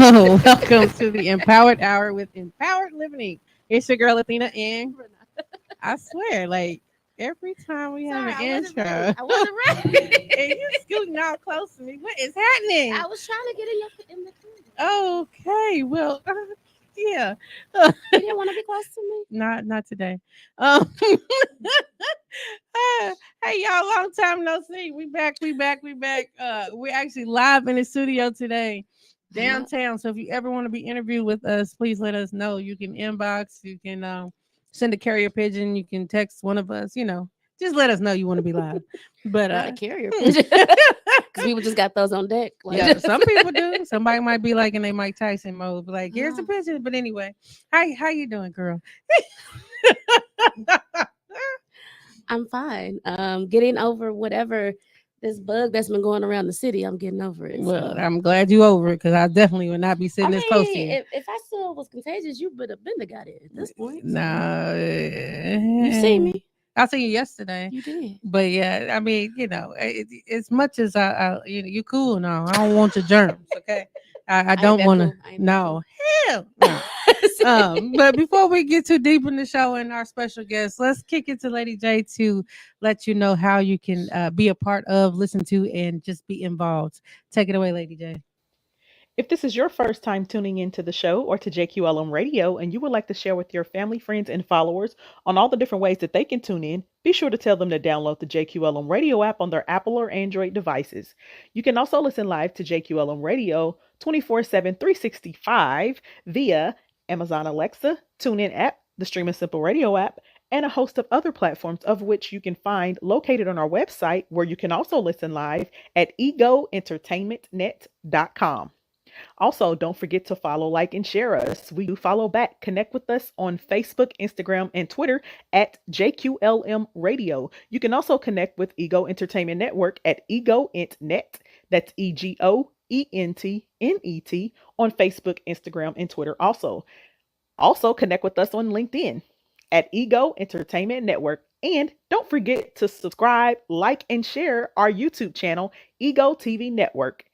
Hello, welcome to the Empowered Hour with Empowered Living. It's your girl Athena, and I swear, like every time we have Sorry, an I wasn't intro, ready. and I wasn't ready. you scooting all close to me, what is happening? I was trying to get in your in the corner. Okay, well, yeah, You didn't want to be close to me. not today. Um, hey y'all, long time no see. We back. We're actually live in the studio today, I know. downtown. So if you ever want to be interviewed with us, please let us know. You can inbox, you can send a carrier pigeon, you can text one of us. Just let us know you want to be live. But Not a carrier pigeon. Because people just got those on deck. Like, yeah, some people do. Somebody might be like in a Mike Tyson mode, be like, here's a oh, pigeon. But anyway, how you doing, girl? I'm fine. Getting over whatever this bug that's been going around the city. I'm getting over it. Well, So, I'm glad you over it because I definitely would not be I sitting this close to mean, you. if I still was contagious, you would have been the got it at this point. So, No, you see me. I seen you yesterday, You did. but yeah, I mean, as much as you cool now. I don't want your germs, okay? I I ain't don't that want to. cool. I ain't that No, cool. hell no. But before we get too deep in the show and our special guest, let's kick it to Lady J to let you know how you can be a part of, listen to, and just be involved. Take it away, Lady J. If this is your first time tuning into the show or to JQLM Radio and you would like to share with your family, friends, and followers on all the different ways that they can tune in, be sure to tell them to download the JQLM Radio app on their Apple or Android devices. You can also listen live to JQLM Radio 24/7, 365 via Amazon Alexa, TuneIn app, the Stream and Simple Radio app, and a host of other platforms of which you can find located on our website where you can also listen live at egoentertainmentnet.com. Also, don't forget to follow, like, and share us. We do follow back. Connect with us on Facebook, Instagram, and Twitter at JQLM Radio. You can also connect with Ego Entertainment Network at EgoEntNet. That's EgoEntNet on Facebook, Instagram, and Twitter also. Also, connect with us on LinkedIn at Ego Entertainment Network. And don't forget to subscribe, like, and share our YouTube channel, Ego TV Network,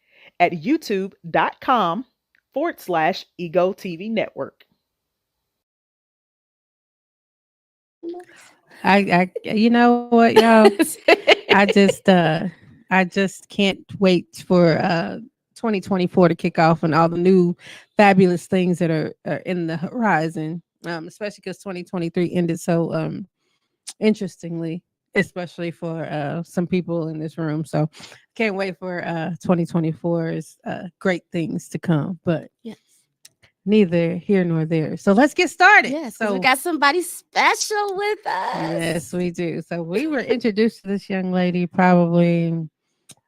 at youtube.com/Ego TV Network. You know what, y'all? I just I just can't wait for 2024 to kick off and all the new fabulous things that are in the horizon. Especially because 2023 ended so interestingly, especially for some people in this room. So can't wait for 2024's great things to come. But Yes. neither here nor there. So let's get started. Yes, because So we got somebody special with yes, us. we do. So we were introduced to this young lady probably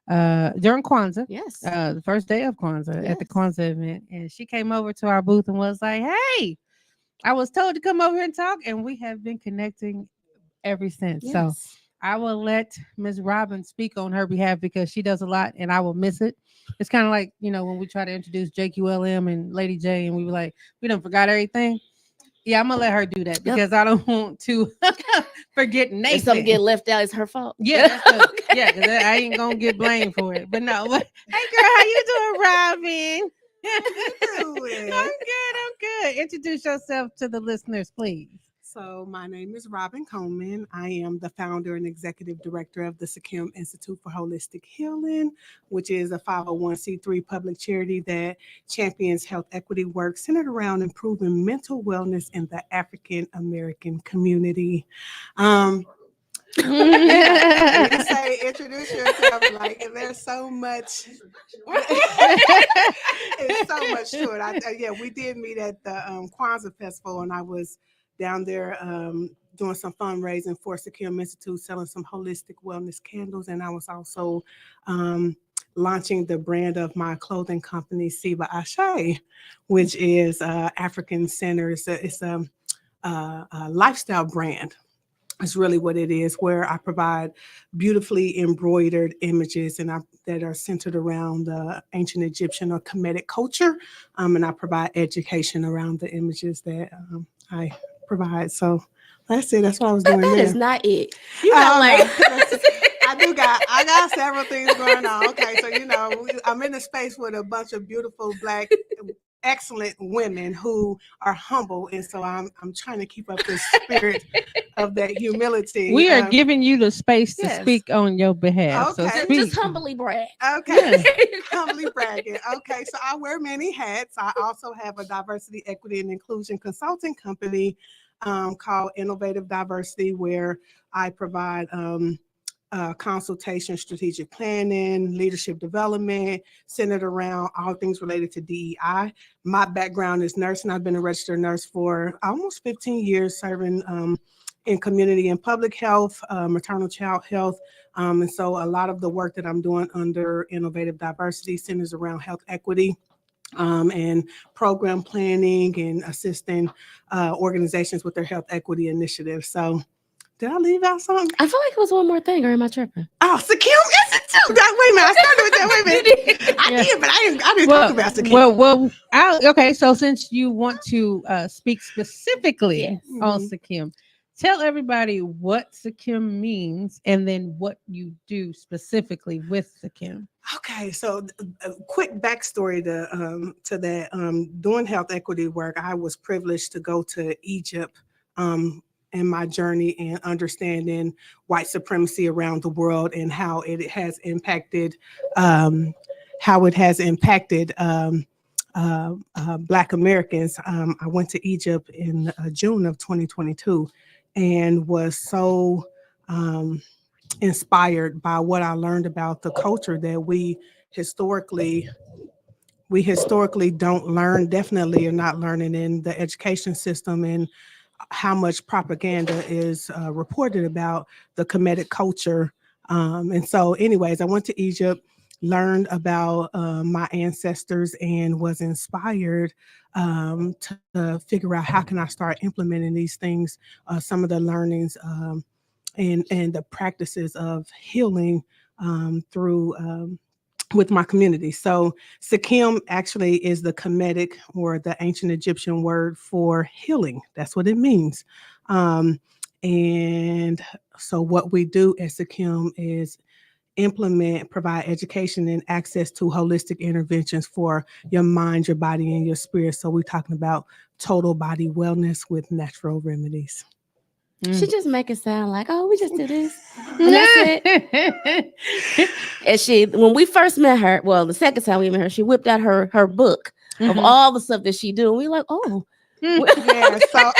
during Kwanzaa, Yes. the first day of Kwanzaa at the Yes. Kwanzaa event, and she came over to our booth and was like, "Hey, I was told to come over here and talk," and we have been connecting ever since. So Yes. I will let Ms. Robin speak on her behalf because she does a lot and I will miss it. It's kind of like, when we try to introduce JQLM and Lady J and we were like, we don't forgot everything. Yeah, I'm gonna let her do that Yep. because I don't want to forget If something Nathan. get left out, it's her fault. Yeah, that's the Okay. yeah, because I ain't gonna get blamed for it. But no, hey girl, how you doing, Robin? You doing? I'm good. Introduce yourself to the listeners, please. So, my name is Robin Coleman. I am the founder and executive director of the Sakim Institute for Holistic Healing, which is a 501c3 public charity that champions health equity work centered around improving mental wellness in the African American community. Yeah, when you say introduce yourself, like there's so much. It's so much to it. Yeah, we did meet at the Kwanzaa Festival, and I was down there doing some fundraising for Secure Institute, selling some holistic wellness candles, and I was also launching the brand of my clothing company, Siba Ashe, which is African Center. It's a lifestyle brand. It's really what it is, where I provide beautifully embroidered images that are centered around ancient Egyptian or Kemetic culture. And I provide education around the images that I provide. So that's it. That's what I was doing That is there. not it. You got like. I got several things going on. Okay, so I'm in a space with a bunch of beautiful black excellent women who are humble, and so I'm trying to keep up the spirit of that humility. We are giving you the space to yes. speak on your behalf. So Okay. speak. Just humbly brag. Okay, humbly bragging. Okay, so I wear many hats. I also have a diversity, equity, and inclusion consulting company called Innovative Diversity, where I provide consultation, strategic planning, leadership development, centered around all things related to DEI. My background is nursing. I've been a registered nurse for almost 15 years, serving in community and public health, maternal child health. And so a lot of the work that I'm doing under Innovative Diversity centers around health equity. And program planning and assisting organizations with their health equity initiatives. So did I leave out something? I feel like it was one more thing, or am I tripping? Oh, Sakim is it too? Wait a minute, I started with that. Wait a minute. I did, but I didn't talk about Sakim. Okay. So since you want to speak specifically Yes. on Sakim, tell everybody what Sakim means and then what you do specifically with Sakim. Okay, so a quick backstory to that. Doing health equity work, I was privileged to go to Egypt in my journey and understanding white supremacy around the world and how it has impacted Black Americans. I went to Egypt in June of 2022 and was so inspired by what I learned about the culture that we historically don't learn, definitely are not learning in the education system, and how much propaganda is reported about the Kemetic culture. And so anyways, I went to Egypt, learned about my ancestors, and was inspired to figure out how can I start implementing these things, some of the learnings and the practices of healing through with my community. So Sakim actually is the Kemetic or the ancient Egyptian word for healing. That's what it means. And so what we do at Sakim is provide education and access to holistic interventions for your mind, your body, and your spirit. So we're talking about total body wellness with natural remedies. She just make it sound like, oh, we just do this. And that's it. And when we first met her, well, the second time we met her, she whipped out her book of all the stuff that she do. And we like, oh. Yeah, so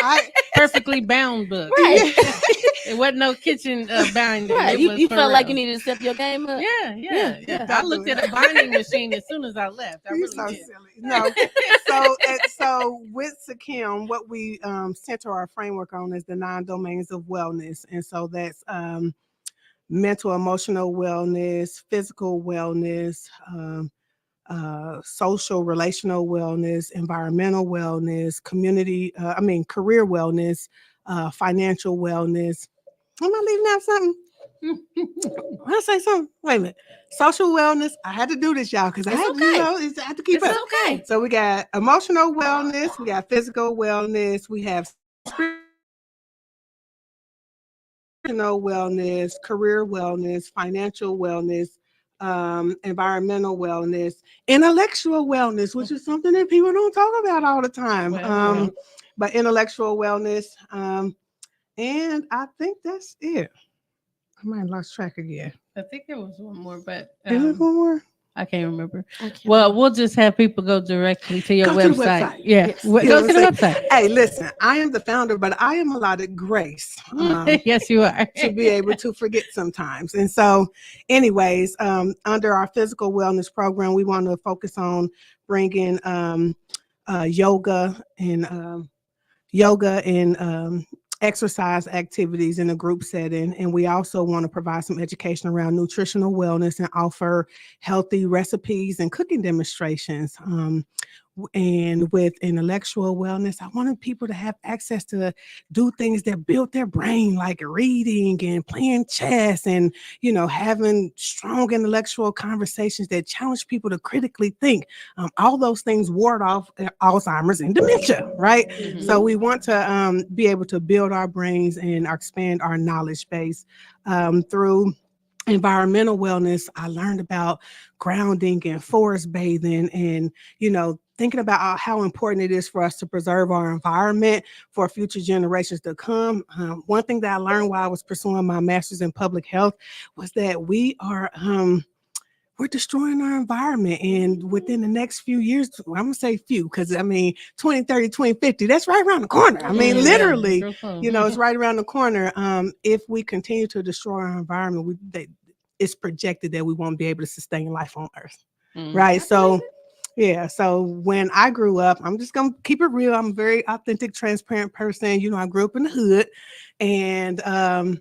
perfectly bound book. Right. It wasn't no kitchen binding. Right. You felt real. Like you needed to step your game up. Yeah. I looked at a binding machine as soon as I left. I really did. Silly. No. So with Sakim, what we center our framework on is the 9 domains of wellness. And so that's mental, emotional wellness, physical wellness, social, relational wellness, environmental wellness, career wellness, financial wellness. Am I leaving out something? I say something. Wait a minute. Social wellness. I had to do this, y'all, because I had to keep up. Okay. So we got emotional wellness, we got physical wellness, we have wellness, career wellness, financial wellness, environmental wellness, intellectual wellness, which is something that people don't talk about all the time. But intellectual wellness, and I think that's it. I might have lost track again. I think there was one more, but Is there one more? I can't remember. We'll just have people go directly to your website. To the website. Yeah, yes. Go to the website. Hey, listen, I am the founder, but I am allotted grace. Yes, you are. To be able to forget sometimes. And so, anyways, under our physical wellness program, we want to focus on bringing yoga and exercise activities in a group setting. And we also want to provide some education around nutritional wellness and offer healthy recipes and cooking demonstrations. And with intellectual wellness, I wanted people to have access to do things that build their brain, like reading and playing chess and, having strong intellectual conversations that challenge people to critically think. All those things ward off Alzheimer's and dementia, right? Mm-hmm. So we want to be able to build our brains and expand our knowledge base through environmental wellness. I learned about grounding and forest bathing and, thinking about how important it is for us to preserve our environment for future generations to come. One thing that I learned while I was pursuing my master's in public health was that we're destroying our environment. And within the next few years, I'm going to say few, because I mean, 2030, 2050, that's right around the corner. I mean, literally, it's right around the corner. If we continue to destroy our environment, it's projected that we won't be able to sustain life on Earth. Right. So, yeah. So when I grew up, I'm just going to keep it real. I'm a very authentic, transparent person. I grew up in the hood, and,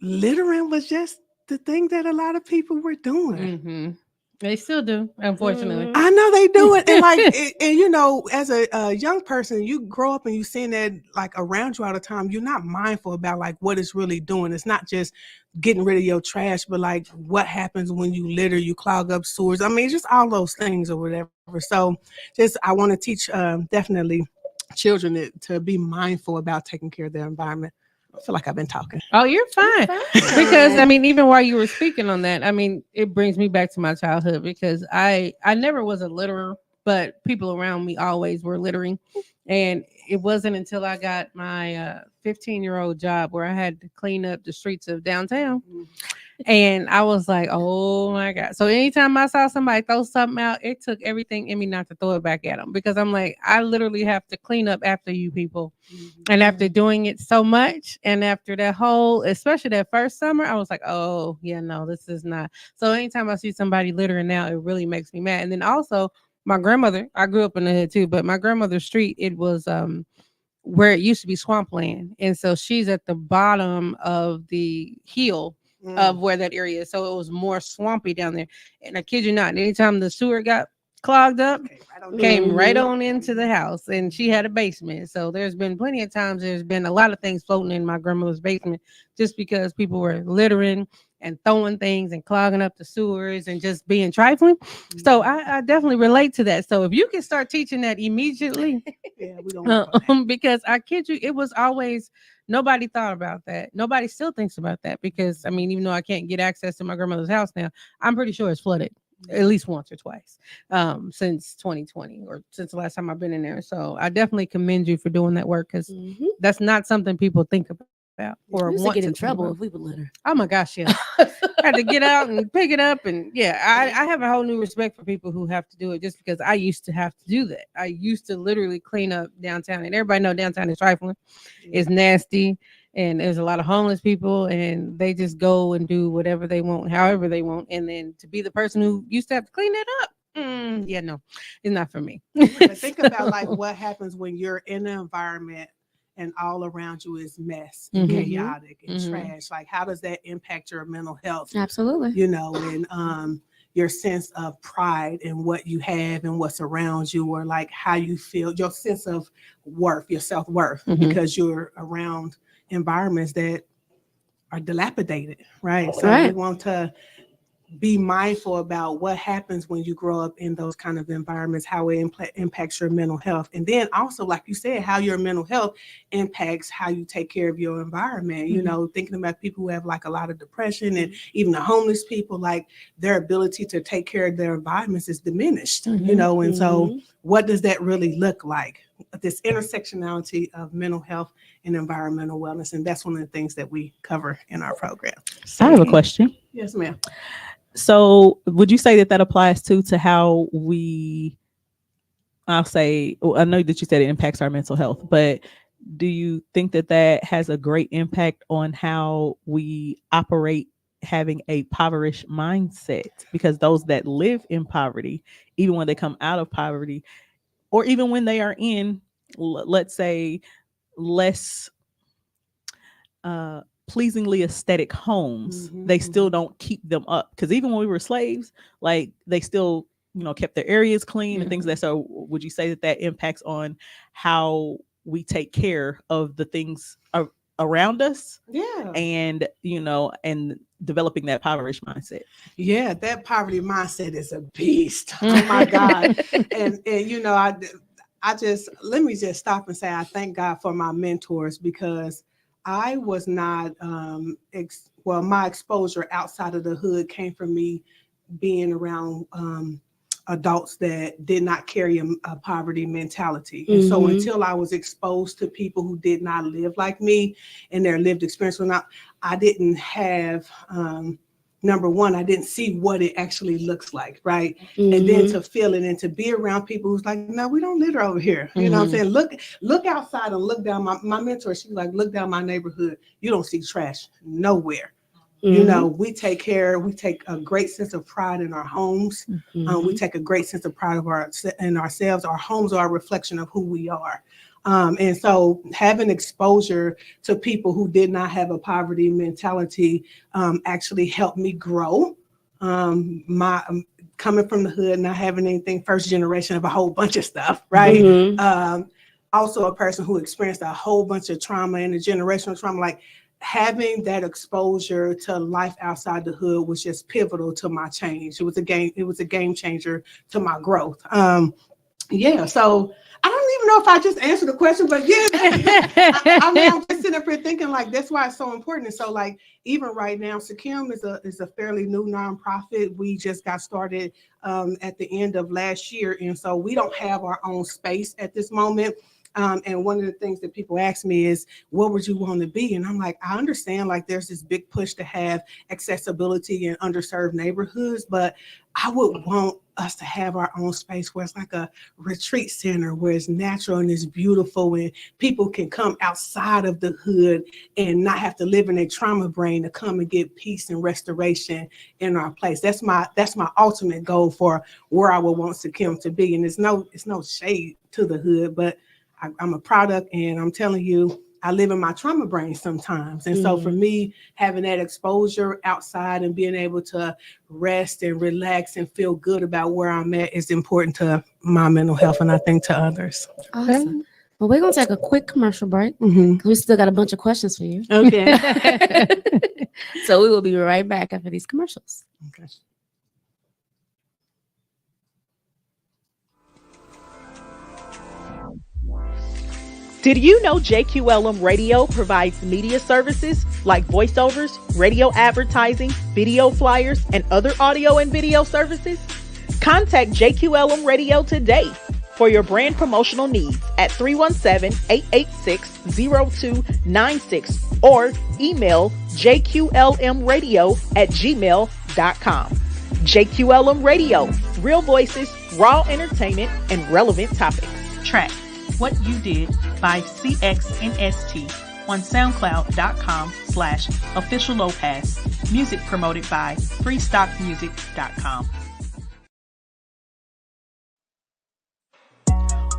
littering was just the thing that a lot of people were doing. They still do, unfortunately. I know they do it. And as a young person, you grow up and you seeing that like around you all the time. You're not mindful about like what it's really doing. It's not just getting rid of your trash, but like what happens when you litter, you clog up sewers. I mean, just all those things or whatever. So I want to teach definitely children to be mindful about taking care of their environment. I feel like I've been talking. Oh, you're fine. Because I mean, even while you were speaking on that, I mean, it brings me back to my childhood because I never was a litterer, but people around me always were littering. And it wasn't until I got my 15-year-old job where I had to clean up the streets of downtown. And I was like, oh my God. So anytime I saw somebody throw something out, it took everything in me not to throw it back at them, because I'm like, I literally have to clean up after you people. And after doing it so much, and after that whole, especially that first summer, I was like, oh yeah, no, this is not. So anytime I see somebody littering now, it really makes me mad. And then also my grandmother, I grew up in the hood too, but my grandmother's street, it was where it used to be swampland. And so she's at the bottom of the hill of where that area is. So it was more swampy down there. And I kid you not, anytime the sewer got clogged up, came right on into the house. And she had a basement. So there's been plenty of times there's been a lot of things floating in my grandmother's basement just because people were littering and throwing things and clogging up the sewers and just being trifling. So I definitely relate to that. So if you can start teaching that immediately, because I kid you, it was always, nobody thought about that. Nobody still thinks about that because, I mean, even though I can't get access to my grandmother's house now, I'm pretty sure it's flooded at least once or twice since 2020 or since the last time I've been in there. So I definitely commend you for doing that work because that's not something people think about or we want get to in trouble about. if we would litter. Oh my gosh, yeah. Had to get out and pick it up. And yeah, I have a whole new respect for people who have to do it just because I used to have to do that. I used to literally clean up downtown, and everybody know downtown is trifling. It's nasty, and there's a lot of homeless people, and they just go and do whatever they want, however they want. And then to be the person who used to have to clean that up, yeah, no, it's not for me. But think about like what happens when you're in an environment and all around you is mess and chaotic and trash. Like, how does that impact your mental health? Absolutely. And your sense of pride in what you have and what's around you, or like how you feel, your sense of worth, your self-worth, because you're around environments that are dilapidated, right? So we want to be mindful about what happens when you grow up in those kind of environments, how it impacts your mental health. And then also, like you said, how your mental health impacts how you take care of your environment. Thinking about people who have like a lot of depression and even the homeless people, like their ability to take care of their environments is diminished, and so what does that really look like? This intersectionality of mental health and environmental wellness. And that's one of the things that we cover in our program. So, I have a question. Yes, ma'am. So would you say that applies to how I'll say, I know that you said it impacts our mental health, but do you think that has a great impact on how we operate having a impoverished mindset? Because those that live in poverty, even when they come out of poverty, or even when they are in, let's say, less pleasingly aesthetic homes, they still don't keep them up. Because even when we were slaves, like they still, kept their areas clean and things like that. So would you say that impacts on how we take care of the things around us? Yeah. And, and developing that impoverished mindset. Yeah, that poverty mindset is a beast. Oh my God. and I just, let me just stop and say, I thank God for my mentors, because I was not, my exposure outside of the hood came from me being around adults that did not carry a poverty mentality. And so until I was exposed to people who did not live like me and their lived experience was not, I didn't have, number one, I didn't see what it actually looks like, right? And then to feel it and to be around people who's like, no, we don't live over here. You know what I'm saying? Look outside and look down. My mentor, she's like, look down my neighborhood. You don't see trash nowhere. You know, we take a great sense of pride in our homes. We take a great sense of pride in ourselves. Our homes are a reflection of who we are. And so having exposure to people who did not have a poverty mentality actually helped me grow. My coming from the hood, not having anything, first generation of a whole bunch of stuff, right? Also a person who experienced a whole bunch of trauma and generational trauma, like having that exposure to life outside the hood was just pivotal to my change. It was a game changer to my growth. Yeah, so I don't even know if I just answered the question, but yeah, I mean, I'm just sitting up here thinking like that's why it's so important. And so like even right now, Sekim is a fairly new nonprofit. We just got started at the end of last year, and so we don't have our own space at this moment. And one of the things that people ask me is, what would you want to be? And I'm like, I understand like there's this big push to have accessibility in underserved neighborhoods, but I would want us to have our own space where it's like a retreat center, where it's natural and it's beautiful and people can come outside of the hood and not have to live in a trauma brain to come and get peace and restoration in our place. That's my ultimate goal for where I would want Sekim to be. And it's no shade to the hood, but I'm a product, and I'm telling you, I live in my trauma brain sometimes. And so for me, having that exposure outside and being able to rest and relax and feel good about where I'm at is important to my mental health, and I think to others. Awesome. Well, we're going to take a quick commercial break. We still got a bunch of questions for you. Okay. So we will be right back after these commercials. Okay. Did you know JQLM Radio provides media services like voiceovers, radio advertising, video flyers, and other audio and video services? Contact JQLM Radio today for your brand promotional needs at 317-886-0296 or email jqlmradio@gmail.com. JQLM Radio, real voices, raw entertainment, and relevant topics. Track What You Did by CXNST on SoundCloud.com/Official Lopez. Music promoted by FreestockMusic.com.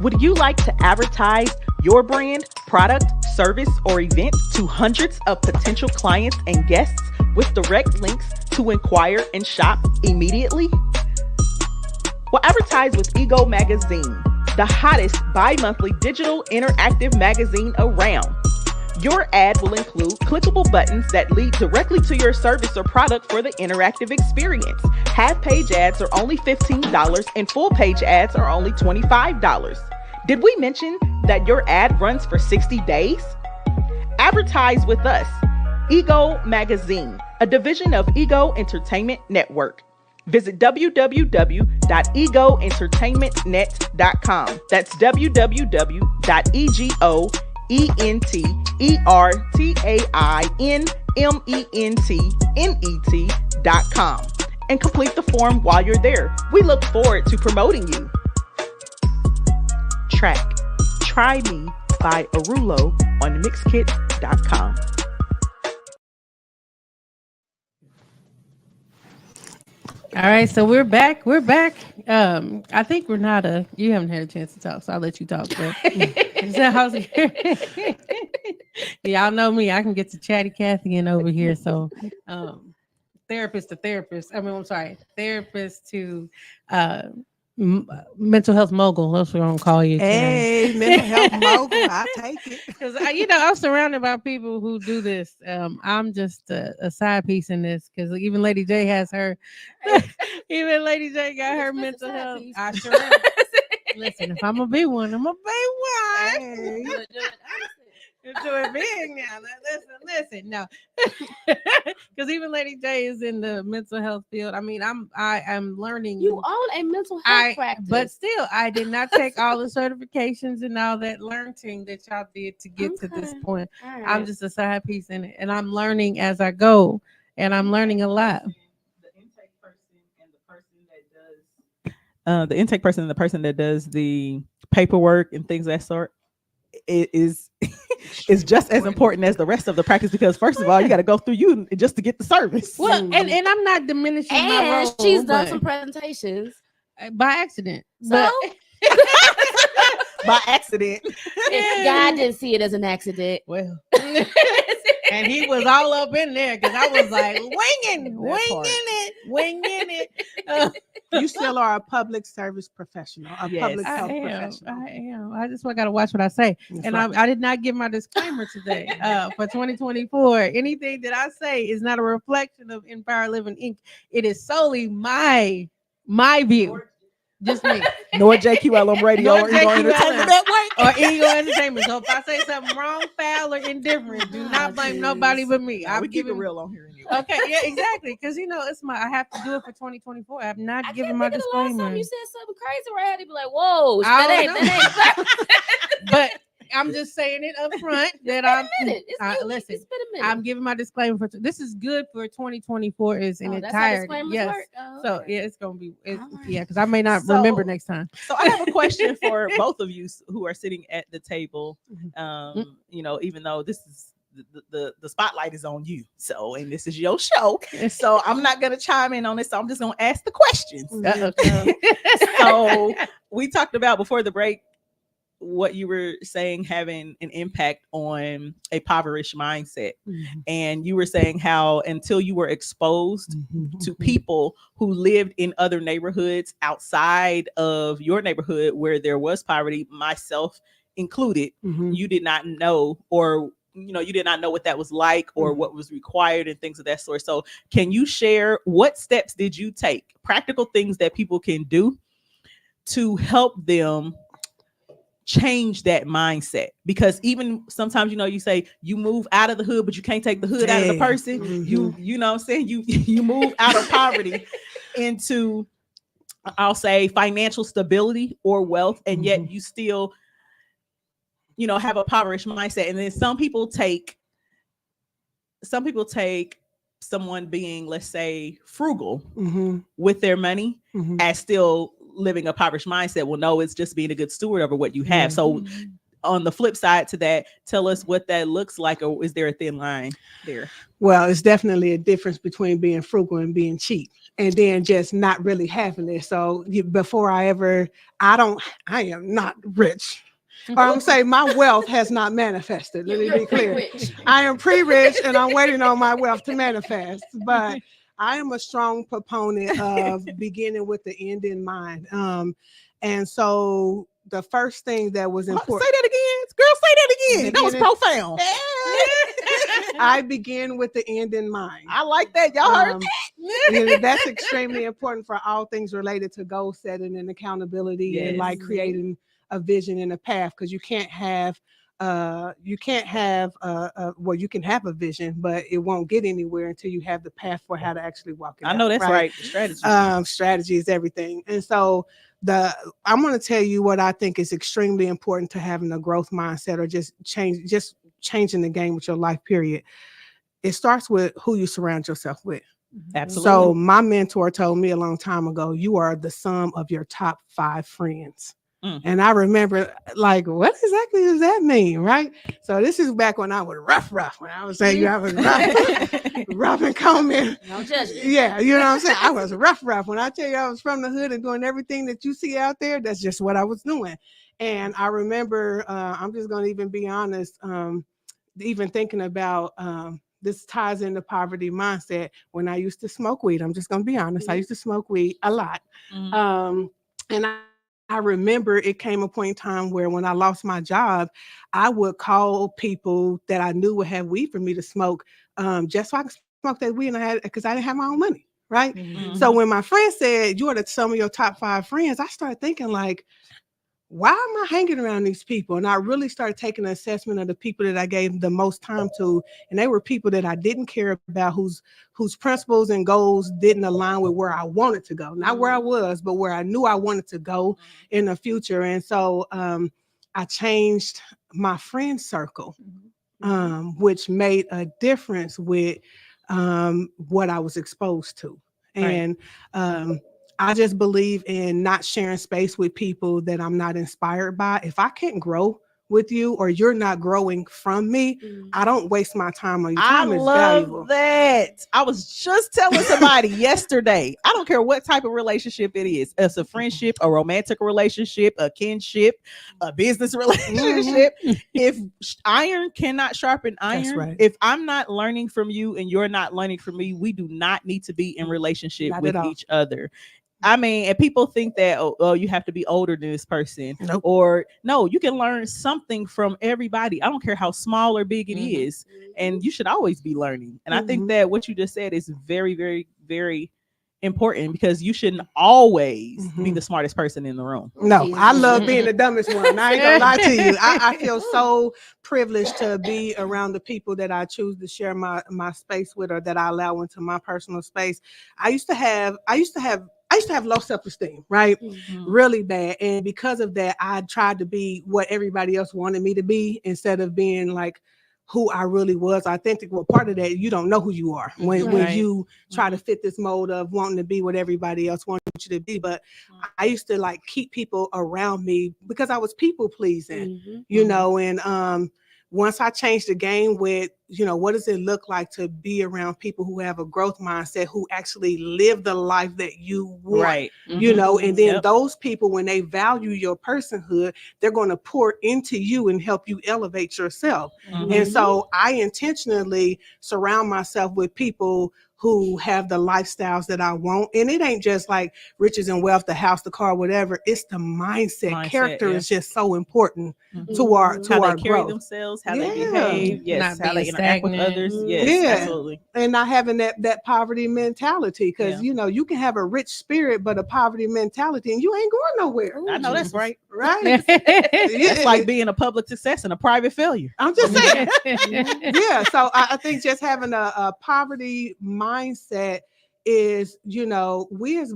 Would you like to advertise your brand, product, service, or event to hundreds of potential clients and guests with direct links to inquire and shop immediately? Well, advertise with Ego Magazine, the hottest bi-monthly digital interactive magazine around. Your ad will include clickable buttons that lead directly to your service or product for the interactive experience. Half-page ads are only $15 and full-page ads are only $25. Did we mention that your ad runs for 60 days? Advertise with us. Ego Magazine, a division of Ego Entertainment Network. Visit www.egoentertainmentnet.com. That's www.egoentertainmentnet.com and complete the form while you're there. We look forward to promoting you. Track Try Me by Arulo on Mixkit.com. All right, so we're back. I think Ranada, you haven't had a chance to talk, so I'll let you talk. But y'all know me. I can get to chatty Cathy in over here. So therapist to therapist. I'm sorry, therapist to mental health mogul. That's what I'm gonna call you. Hey, mental health mogul. I take it because I'm surrounded by people who do this. I'm just a side piece in this because even Lady J has her. Even Lady J got her mental health. I sure am. Listen, if I'm gonna be one, I'm gonna be one. Hey. Do it big now. Listen, no, because even Lady J is in the mental health field. I mean, I am learning. You own a mental health I practice. but still, I did not take all the certifications and all that learning that y'all did to get to this Okay. point. All I'm right. just a side piece in it, and I'm learning as I go, and I'm learning a lot. The intake person and the person that does the paperwork and things of that sort is is just as important as the rest of the practice, because first of all, you got to go through you just to get the service. Well, and I'm not diminishing my And role, she's done but some presentations. by accident. So But By accident. if God didn't see it as an accident. Well, and he was all up in there because I was like winging part. it. You still are a public service professional, a Yes. public I health am. professional. I am. I just got to watch what I say. That's And right. I did not give my disclaimer today for 2024. Anything that I say is not a reflection of Empire Living Inc. It is solely my view. Just me. nor JQL Radio Nor or Eagle JQLM. Entertainment Network. Or Eagle Entertainment. So if I say something wrong, foul, or indifferent, do not blame jeez. nobody but me. No, I'm we keep it giving real on here anyway. Okay, yeah, exactly. Because it's I have to do it for 2024. I have not I given can't my think of the last disclaimer. time you said something crazy where I had to be like, whoa, I that don't ain't But I'm just saying it up front that I'm listen. It's been a minute. I'm giving my disclaimer for this is good for 2024 is in That's how entirety. disclaimers Yes. work. Oh, So okay. yeah, it's gonna be All right. yeah, because I may not So- remember next time. So I have a question for both of you who are sitting at the table. Even though this is the spotlight is on you, so and this is your show, so I'm not gonna chime in on this. So I'm just gonna ask the questions. So we talked about before the break what you were saying having an impact on a impoverished mindset, and you were saying how until you were exposed to people who lived in other neighborhoods outside of your neighborhood where there was poverty, myself included, you did not know, or you did not know what that was like or what was required and things of that sort. So can you share what steps did you take, practical things that people can do to help them change that mindset? Because even sometimes you say you move out of the hood, but you can't take the hood out of the person. You know what I'm saying, you move out of poverty into, I'll say, financial stability or wealth, and yet you still have a impoverished mindset. And then some people take someone being, let's say, frugal with their money as still living a impoverished mindset. Well, no, it's just being a good steward over what you have. So on the flip side to that, tell us what that looks like, or is there a thin line there? Well, it's definitely a difference between being frugal and being cheap, and then just not really having it. So before I am not rich. Or I'm saying my wealth has not manifested. Let me be clear. I am pre-rich and I'm waiting on my wealth to manifest. But I am a strong proponent of beginning with the end in mind. And so the first thing that was important. Say that again. Girl, say that again. That was profound. I begin with the end in mind. I like that. Y'all heard that? That's extremely important for all things related to goal setting and accountability and like creating a vision and a path, because you can have a vision, but it won't get anywhere until you have the path for how to actually walk it I know out, that's right. Strategy. Strategy is everything. And so I'm going to tell you what I think is extremely important to having a growth mindset, or just changing the game with your life, period. It starts with who you surround yourself with. Absolutely. So my mentor told me a long time ago, you are the sum of your top 5 friends. And I remember, like, what exactly does that mean, right? So this is back when I was rough. When I was saying I was rough and Coleman. No judgment. Yeah, you know what I'm saying? I was rough. When I tell you I was from the hood and doing everything that you see out there, that's just what I was doing. And I remember, I'm just going to even be honest, even thinking about this ties into poverty mindset. When I used to smoke weed, I'm just going to be honest, I used to smoke weed a lot. And I remember it came a point in time where when I lost my job, I would call people that I knew would have weed for me to smoke, just so I could smoke that weed, because I didn't have my own money, right? So when my friend said, you are the sum of your top 5 friends, I started thinking like, why am I hanging around these people? And I really started taking an assessment of the people that I gave the most time to. And they were people that I didn't care about, whose principles and goals didn't align with where I wanted to go. Not where I was, but where I knew I wanted to go in the future. And so I changed my friend circle, which made a difference with what I was exposed to. And I just believe in not sharing space with people that I'm not inspired by. If I can't grow with you or you're not growing from me, I don't waste my time on you. Time is valuable. That. I was just telling somebody yesterday. I don't care what type of relationship it is. It's a friendship, a romantic relationship, a kinship, a business relationship. If iron cannot sharpen iron, if I'm not learning from you and you're not learning from me, we do not need to be in relationship with each other. I mean, and people think that, oh, you have to be older than this person. Nope. Or no, you can learn something from everybody. I don't care how small or big it is. And you should always be learning. And I think that what you just said is very, very, very important, because you shouldn't always be the smartest person in the room. No, I love being the dumbest one. I ain't gonna lie to you. I feel so privileged to be around the people that I choose to share my space with, or that I allow into my personal space. I used to have low self-esteem, right? Really bad. And because of that, I tried to be what everybody else wanted me to be instead of being like who I really was authentic. Well, part of that, you don't know who you are when you try to fit this mode of wanting to be what everybody else wanted you to be. But I used to like keep people around me because I was people pleasing, you know, and once I changed the game with, you know, what does it look like to be around people who have a growth mindset, who actually live the life that you want, you know, and then those people, when they value your personhood, they're going to pour into you and help you elevate yourself. And so I intentionally surround myself with people who have the lifestyles that I want. And it ain't just like riches and wealth, the house, the car, whatever. It's the mindset. Character is just so important to our how they growth. Carry themselves, how they behave, not how they interact with others. Absolutely. And not having that poverty mentality, because you know, you can have a rich spirit but a poverty mentality and you ain't going nowhere. I know that's right. It's like being a public success and a private failure. I'm just saying. So I think just having a poverty mindset is, you know, we as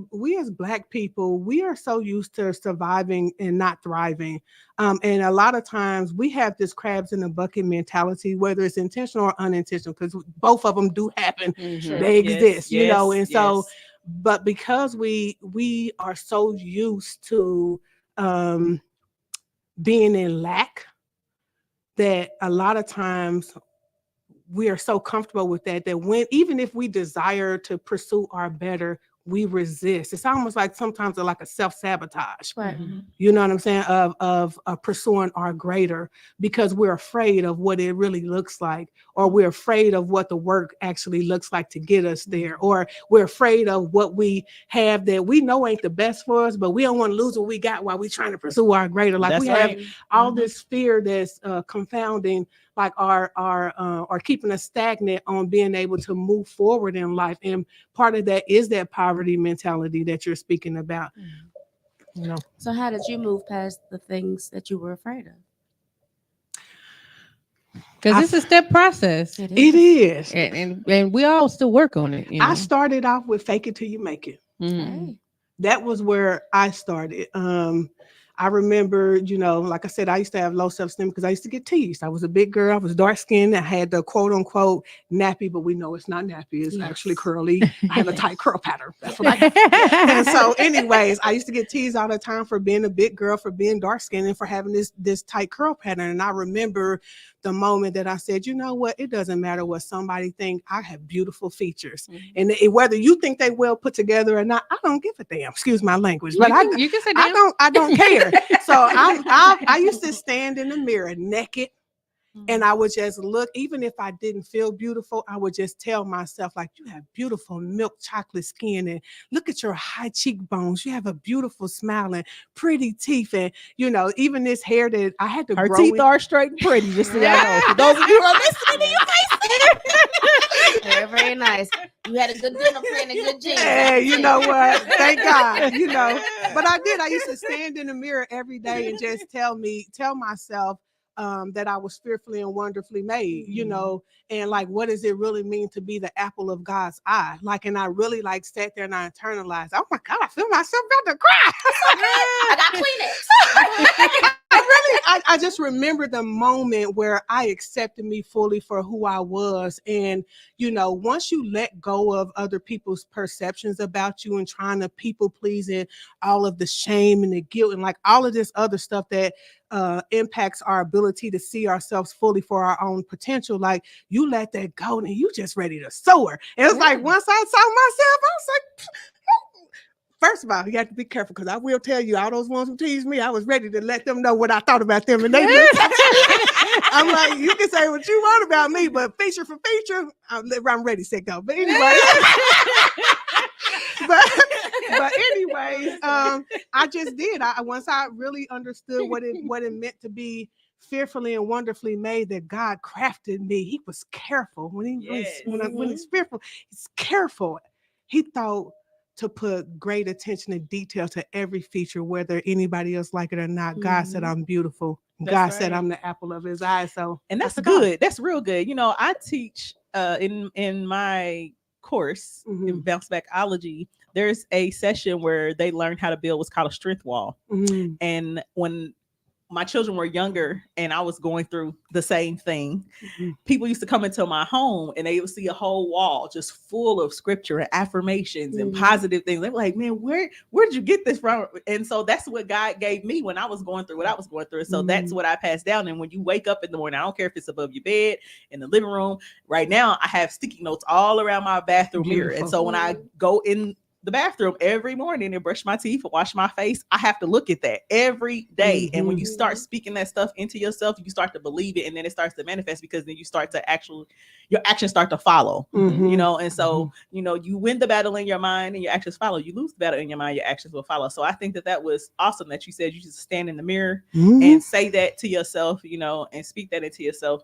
Black people, we are so used to surviving and not thriving. And a lot of times we have this crabs in a bucket mentality, whether it's intentional or unintentional, because both of them do happen. They exist, you know, and so, but because we are so used to being in lack, that a lot of times we are so comfortable with that when, even if we desire to pursue our better, we resist. It's almost like sometimes like a self-sabotage, you know what I'm saying, of pursuing our greater, because we're afraid of what it really looks like, or we're afraid of what the work actually looks like to get us there, or we're afraid of what we have that we know ain't the best for us, but we don't want to lose what we got while we're trying to pursue our greater. Like we have all this fear that's confounding like our keeping us stagnant on being able to move forward in life. And part of that is that poverty mentality that you're speaking about. You know. So how did you move past the things that you were afraid of? Because it's a step process. It is. And we all still work on it. You know? I started off with fake it till you make it. That was where I started. I remember, you know, like I said, I used to have low self-esteem because I used to get teased. I was a big girl. I was dark skinned. I had the quote unquote nappy, but we know it's not nappy. It's actually curly. I have a tight curl pattern. That's what I got. And so anyways, I used to get teased all the time for being a big girl, for being dark skinned, and for having this tight curl pattern. And I remember the moment that I said, you know what, it doesn't matter what somebody think. I have beautiful features. And whether you think they well put together or not, I don't give a damn. Excuse my language. But you can say damn. I don't care. So I used to stand in the mirror naked And I would just look, even if I didn't feel beautiful, I would just tell myself, like, you have beautiful milk chocolate skin, and look at your high cheekbones. You have a beautiful smile and pretty teeth. And, even this hair that I had to Her grow teeth in. are straight and pretty, just so y'all know. For those of you who are listening to you, Very, very nice. You had a good dinner plan and good jeans. Yeah, you know what? Thank God, But I did. I used to stand in the mirror every day and just tell myself that I was fearfully and wonderfully made, and like, what does it really mean to be the apple of God's eye? Like, and I really like sat there and I internalized, oh my God, I feel myself about to cry. I got Kleenex. I just remember the moment where I accepted me fully for who I was. And, once you let go of other people's perceptions about you and trying to people please and all of the shame and the guilt and like all of this other stuff that impacts our ability to see ourselves fully for our own potential, like, you let that go and you just ready to soar. And it's like, once I saw myself, I was like, first of all, you have to be careful, because I will tell you, all those ones who teased me, I was ready to let them know what I thought about them. And they looked at me. I'm like, you can say what you want about me, but feature for feature, I'm ready, set, go. But anyway, but anyways, I just did. Once I really understood what it meant to be fearfully and wonderfully made, that God crafted me. He was careful when he's fearful. He's careful. He thought to put great attention and detail to every feature, whether anybody else like it or not. God said I'm beautiful. God said I'm the apple of his eye. So, and that's good. That's real good. I teach in my course in bounce backology. There's a session where they learn how to build what's called a strength wall. And when my children were younger and I was going through the same thing, people used to come into my home and they would see a whole wall just full of scripture and affirmations and positive things. They were like, man, where did you get this from? And so that's what God gave me when I was going through what I was going through. So that's what I passed down. And when you wake up in the morning, I don't care if it's above your bed, in the living room. Right now, I have sticky notes all around my bathroom mirror. And so when I go in the bathroom every morning and brush my teeth and wash my face, I have to look at that every day. And when you start speaking that stuff into yourself, you start to believe it, and then it starts to manifest, because then you start to your actions start to follow, and so, you win the battle in your mind and your actions follow. You lose the battle in your mind, your actions will follow. So I think that was awesome that you said you just stand in the mirror and say that to yourself, and speak that into yourself.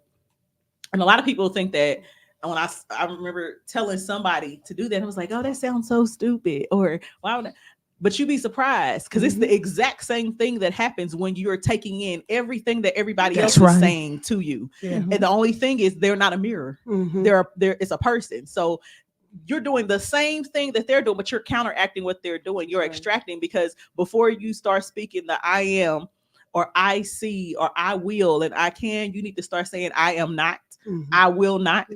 And a lot of people think that, and when I remember telling somebody to do that, I was like, oh, that sounds so stupid. Or why would I? But you'd be surprised, because it's the exact same thing that happens when you're taking in everything that everybody else is saying to you. And the only thing is, they're not a mirror. It's a person. So you're doing the same thing that they're doing, but you're counteracting what they're doing. You're extracting, because before you start speaking the I am, or I see, or I will, and I can, you need to start saying I am not. I will not.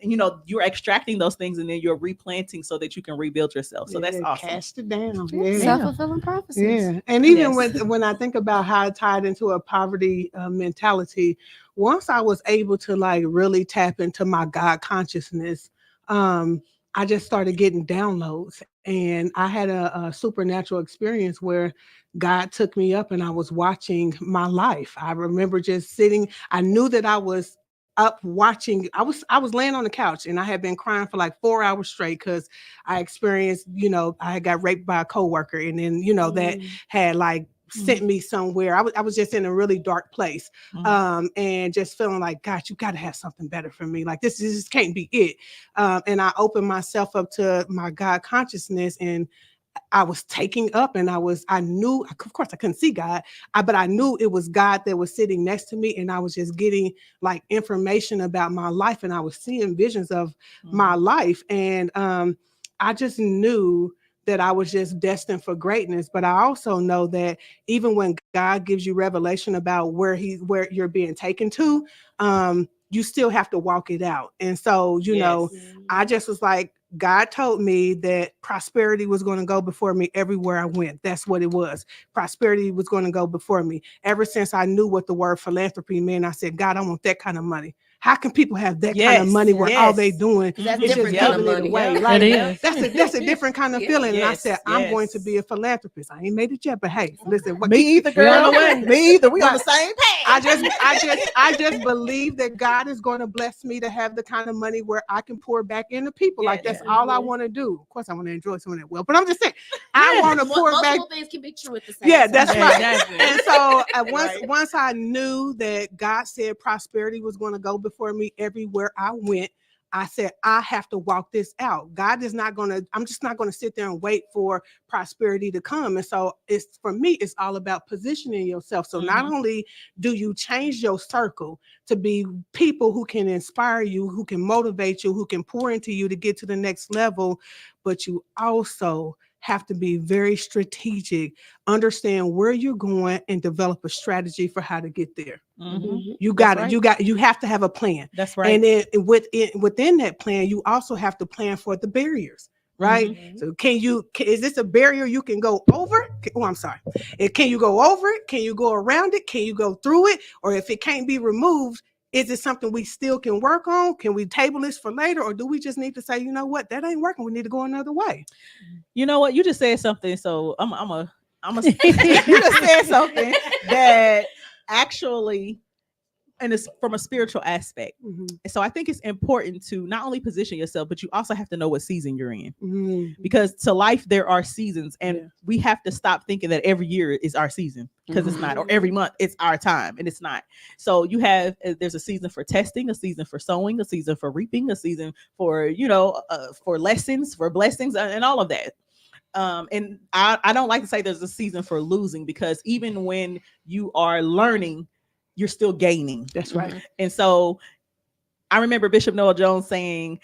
You're extracting those things, and then you're replanting so that you can rebuild yourself. So that's awesome. Cast it down. Self-fulfilling prophecies. Yeah. And even when I think about how it tied into a poverty mentality, once I was able to like really tap into my God consciousness, I just started getting downloads, and I had a supernatural experience where God took me up and I was watching my life. I remember just sitting. I knew that I was up watching. I was laying on the couch, and I had been crying for like 4 hours straight, because I experienced, I had got raped by a coworker, and then that had like sent me somewhere. I was just in a really dark place, and just feeling like, God, you got to have something better for me. Like this can't be it. And I opened myself up to my God consciousness, and I was taking up, and I knew, of course I couldn't see God, but I knew it was God that was sitting next to me, and I was just getting like information about my life, and I was seeing visions of my life. And I just knew that I was just destined for greatness. But I also know that even when God gives you revelation about where you're being taken to, you still have to walk it out. And so, I just was like, God told me that prosperity was going to go before me everywhere I went. That's what it was. Prosperity was going to go before me. Ever since I knew what the word philanthropy meant, I said, God, I want that kind of money. How can people have that kind Yes, of money where all they yes. doing That's is just different kind of giving it money. away? Yeah. Like, It is. that's a different kind of Yeah. feeling. And I Yes, said, I'm going yes. to be a philanthropist. I ain't made it yet, but hey, listen, what Me keep- either, girl. on the way. Me either. We on the But same I page. just believe that God is going to bless me to have the kind of money where I can pour back into people. Like Yes. that's all I want to do. Of course, I want to enjoy some of that wealth, but I'm just saying, I want to pour back. Multiple things can be true at the same Yeah, time. that's right. Exactly. And so Right. once I knew that God said prosperity was going to go before me everywhere I went, I said, I have to walk this out. God is not going to, I'm just not going to sit there and wait for prosperity to come. And so it's, for me, it's all about positioning yourself. So not only do you change your circle to be people who can inspire you, who can motivate you, who can pour into you to get to the next level, but you also have to be very strategic, understand where you're going, and develop a strategy for how to get there. You got it. You have to have a plan. That's right. And then within that plan, you also have to plan for the barriers, right? So is this a barrier you can go over? Oh, I'm sorry. Can you go over it? Can you go around it? Can you go through it? Or if it can't be removed, is it something we still can work on? Can we table this for later? Or do we just need to say, you know what, that ain't working. We need to go another way. You know what? You just said something. So I'm a you just said something that actually, and it's from a spiritual aspect. And so I think it's important to not only position yourself, but you also have to know what season you're in. Because to life, there are seasons, and we have to stop thinking that every year is our season, because it's not, or every month it's our time, and it's not. So you have, there's a season for testing, a season for sowing, a season for reaping, a season for, for lessons, for blessings, and all of that. And I don't like to say there's a season for losing, because even when you are learning, you're still gaining. That's right. And so I remember Bishop Noah Jones saying,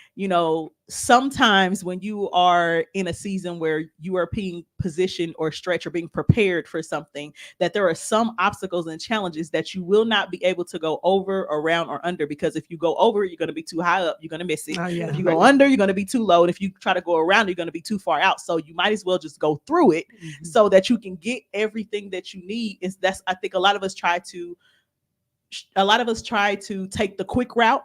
sometimes when you are in a season where you are being positioned or stretched or being prepared for something, that there are some obstacles and challenges that you will not be able to go over, around, or under, because if you go over, you're going to be too high up, you're going to miss it. If you go under, you're going to be too low. And if you try to go around, you're going to be too far out. So you might as well just go through it so that you can get everything that you need. I think a lot of us try to take the quick route,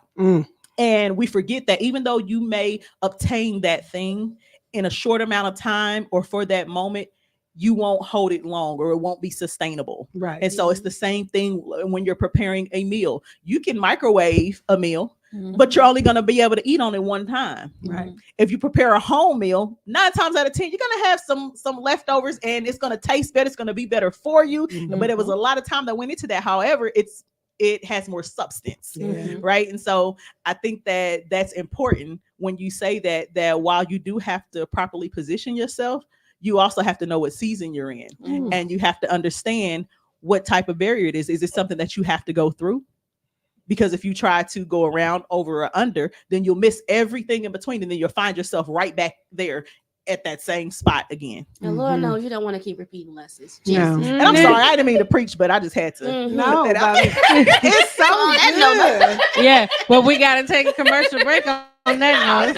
and we forget that even though you may obtain that thing in a short amount of time or for that moment, you won't hold it long, or it won't be sustainable. Right. And so it's the same thing when you're preparing a meal. You can microwave a meal, but you're only going to be able to eat on it one time. Right. If you prepare a home meal, 9 times out of 10, you're going to have some leftovers, and it's going to taste better. It's going to be better for you. But it was a lot of time that went into that. However, it has more substance, right? And so I think that that's important when you say that while you do have to properly position yourself, you also have to know what season you're in, and you have to understand what type of barrier it is. Is it something that you have to go through? Because if you try to go around, over, or under, then you'll miss everything in between, and then you'll find yourself right back there at that same spot again. And Lord knows you don't want to keep repeating lessons. No. And I'm sorry, I didn't mean to preach, but I just had to. No, put that out there. it's so good. Yeah, well, we got to take a commercial break on that note.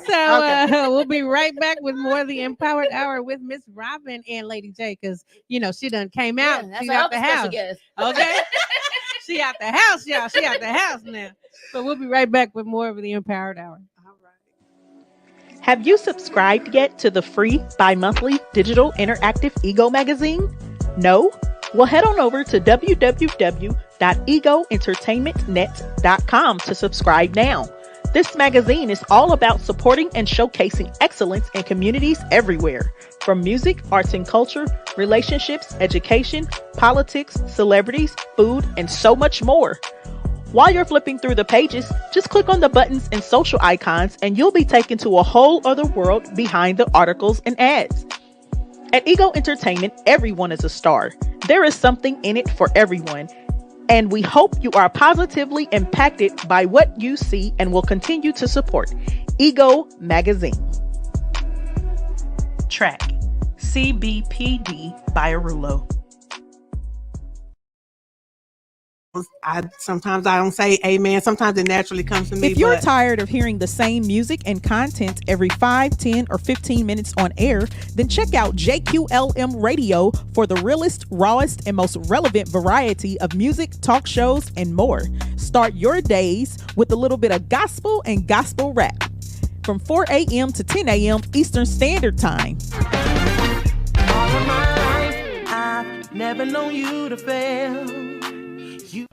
So we'll be right back with more of the Empowered Hour with Miss Robin and Lady J, because she done came out. Yeah, She's that's out the house. Okay, she out the house, y'all. She out the house now. So we'll be right back with more of the Empowered Hour. Have you subscribed yet to the free bi-monthly digital interactive Ego magazine? No? Well, head on over to www.egoentertainmentnet.com to subscribe now. This magazine is all about supporting and showcasing excellence in communities everywhere, from music, arts and culture, relationships, education, politics, celebrities, food, and so much more. While you're flipping through the pages, just click on the buttons and social icons, and you'll be taken to a whole other world behind the articles and ads. At Ego Entertainment, everyone is a star. There is something in it for everyone, and we hope you are positively impacted by what you see and will continue to support Ego Magazine. Track CBPD by Arulo. Sometimes I don't say amen. Sometimes it naturally comes to me. If you're but tired of hearing the same music and content every 5, 10, or 15 minutes on air, then check out JQLM Radio for the realest, rawest, and most relevant variety of music, talk shows, and more. Start your days with a little bit of gospel and gospel rap from 4 a.m. to 10 a.m. Eastern Standard Time. All of my life, I've never known you to fail. You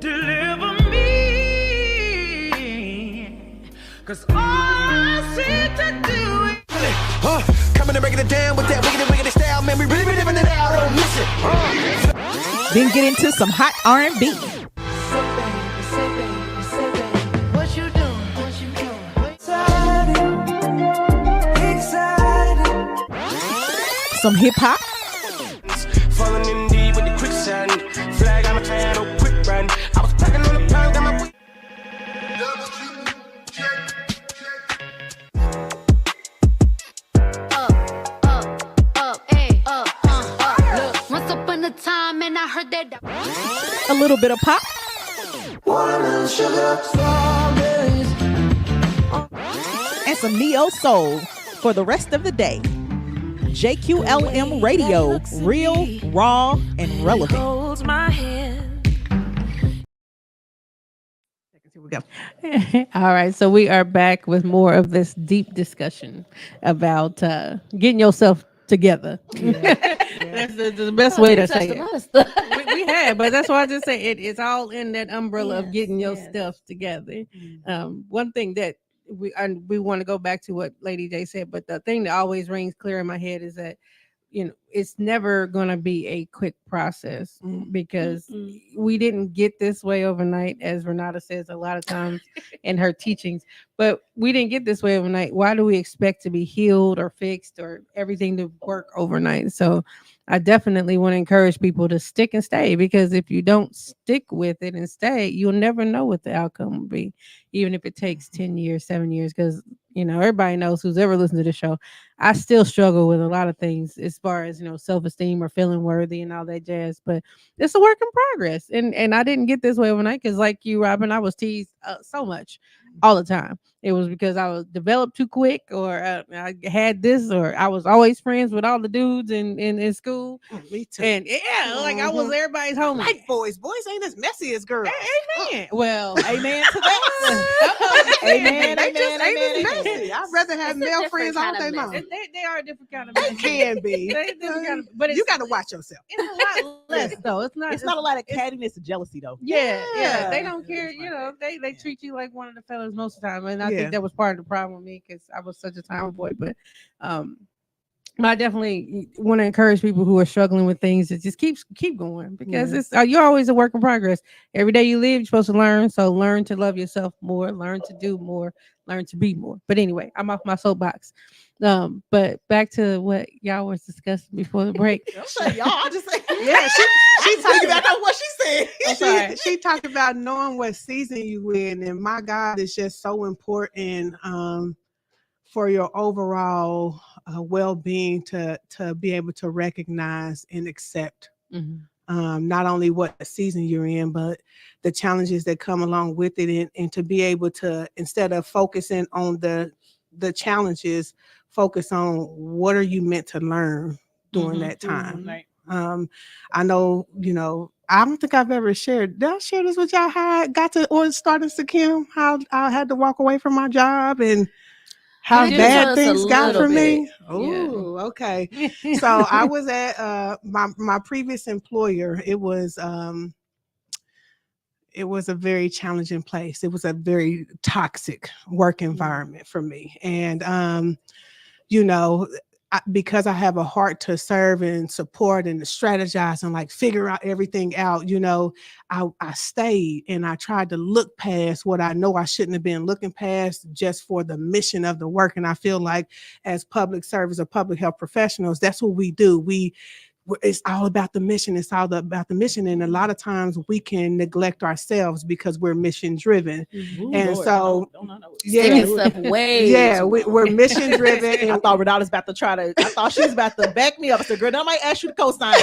deliver me, 'cause all I seem to do is coming and breaking it down with that wiggity style, man. We really living it out, don't miss it. Then get into some hot R&B. Say baby, what you doing? Excited. Some hip hop. Falling in deep with the quicksand. Flag on my tan, no quick run. I was packing on the pound, got my way. Look, once upon a time, and I heard that. A little bit of pop. Watermelon sugar, strawberries. And some neo soul for the rest of the day. JQLM Radio, real, raw, and relevant. Holds my hand. here we go. All right, so we are back with more of this deep discussion about getting yourself together. That's the best way to say it. We have, but that's why I just say it's all in that umbrella of getting your stuff together. One thing that we want to go back to what Lady J said, but the thing that always rings clear in my head is that it's never going to be a quick process because we didn't get this way overnight, as Ranada says a lot of times in her teachings, but we didn't get this way overnight. Why do we expect to be healed or fixed or everything to work overnight? So I definitely want to encourage people to stick and stay, because if you don't stick with it and stay, you'll never know what the outcome will be, even if it takes 10 years, 7 years, because everybody knows, who's ever listened to the show, I still struggle with a lot of things as far as, self-esteem or feeling worthy and all that jazz, but it's a work in progress. And I didn't get this way overnight because, like you, Robin, I was teased so much all the time. It was because I was developed too quick, or I had this, or I was always friends with all the dudes in school. Me too. And like I was everybody's homie. Like boys ain't as messy as girls. Amen. Well, Amen to that. Amen, They amen, just ain't amen, as amen. messy. I'd rather have male friends all day long. they are a different kind of They messy. can be. They different kind of, but You got to watch yourself. it's a lot less though. It's not It's not a lot of cattiness and jealousy, though. Yeah, they don't care. That's right. They treat you like one of the fellas most of the time, and I Yeah. think that was part of the problem with me because I was such a tomboy. But I definitely want to encourage people who are struggling with things to just keep going, because it's you're always a work in progress. Every day you live, you're supposed to learn. So learn to love yourself more, learn to do more, learn to be more. But anyway, I'm off my soapbox. But back to what y'all was discussing before the break. Don't say y'all. I just say, Yeah, she talked about what she said. she talked about knowing what season you in, and my God, it's just so important for your overall well-being to be able to recognize and accept not only what season you're in, but the challenges that come along with it, and to be able to, instead of focusing on the challenges, focus on what are you meant to learn during that time. Right. I know, I don't think I've ever shared. Did I share this with y'all? How I got to or started Sakim, how I had to walk away from my job and how You bad tell us a things got little for me. bit. Oh, okay. So I was at my previous employer. It was a very challenging place. It was a very toxic work environment for me. And, because I have a heart to serve and support and to strategize and like figure out everything out, I stayed and I tried to look past what I know I shouldn't have been looking past just for the mission of the work. And I feel like as public service or public health professionals, that's what we do. It's all about the mission. It's all about the mission. And a lot of times we can neglect ourselves because we're mission driven. And Lord, so, don't I know it. Taking stuff way yeah, too we're mission driven. I thought Renata was about to I thought she was about to back me up. I said, girl, I might ask you to co-sign.